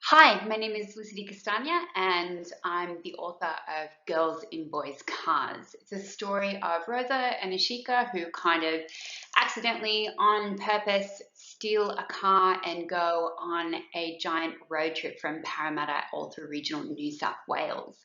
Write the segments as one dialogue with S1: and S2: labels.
S1: Hi, my name is Felicity Castagna, and I'm the author of Girls in Boys' Cars. It's a story of Rosa and Ashika who kind of accidentally, on purpose, steal a car and go on a giant road trip from Parramatta all through regional New South Wales.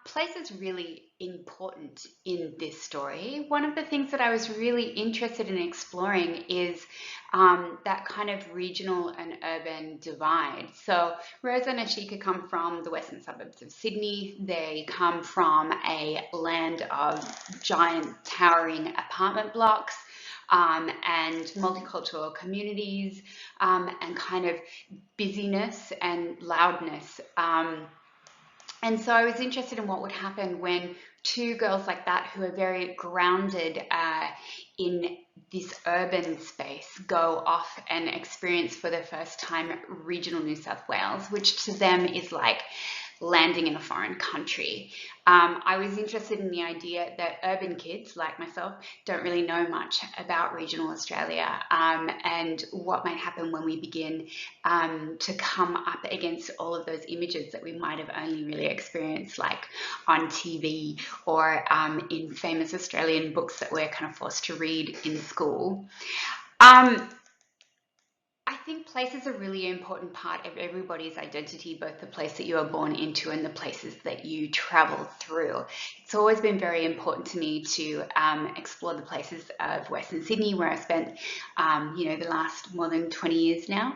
S1: Place is really important in this story. One of the things that I was really interested in exploring is that kind of regional and urban divide. So Rosa and Ashika come from the western suburbs of Sydney. They come from a land of giant towering apartment blocks. And multicultural communities and kind of busyness and loudness. And so I was interested in what would happen when two girls like that, who are very grounded in this urban space, go off and experience for the first time regional New South Wales, which to them is like landing in a foreign country. I was interested in the idea that urban kids like myself don't really know much about regional Australia and what might happen when we begin to come up against all of those images that we might have only really experienced like on TV or in famous Australian books that we're kind of forced to read in school. Um, I think place is a really important part of everybody's identity, both the place that you are born into and the places that you travel through. It's always been very important to me to explore the places of Western Sydney, where I spent, the last more than 20 years now,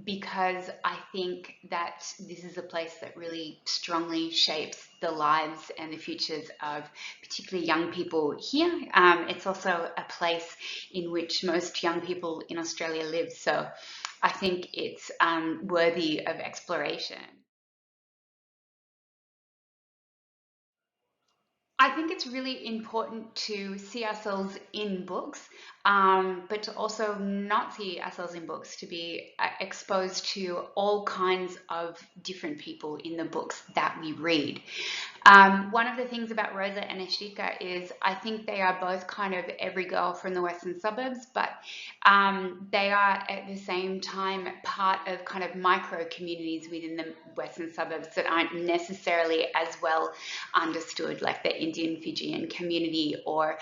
S1: because I think that this is a place that really strongly shapes the lives and the futures of particularly young people here. It's also a place in which most young people in Australia live. So I think it's worthy of exploration. I think it's really important to see ourselves in books, but to also not see ourselves in books, to be exposed to all kinds of different people in the books that we read. One of the things about Rosa and Ashika is I think they are both kind of every girl from the western suburbs, but they are at the same time part of kind of micro communities within the western suburbs that aren't necessarily as well understood, like the Indian Fijian community or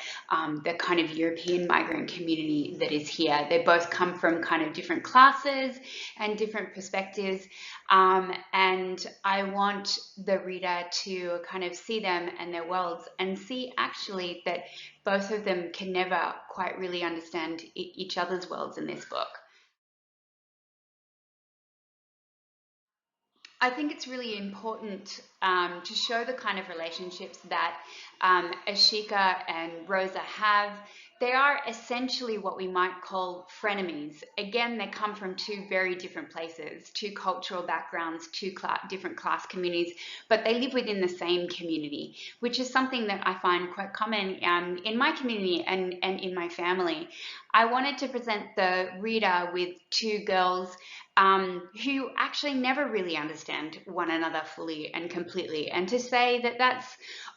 S1: the kind of European migrant community that is here. They both come from kind of different classes and different perspectives. And I want the reader to kind of see them and their worlds and see actually that both of them can never quite really understand each other's worlds in this book. I think it's really important to show the kind of relationships that Ashika and Rosa have. They are essentially what we might call frenemies. Again, they come from two very different places, two cultural backgrounds, two different class communities, but they live within the same community, which is something that I find quite common in my community and in my family. I wanted to present the reader with two girls who actually never really understand one another fully and completely. And to say that that's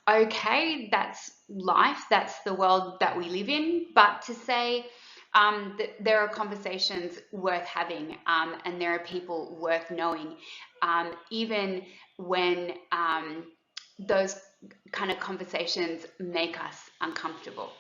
S1: okay, that's life, that's the world that we live in, but to say that there are conversations worth having and there are people worth knowing, even when those kind of conversations make us uncomfortable.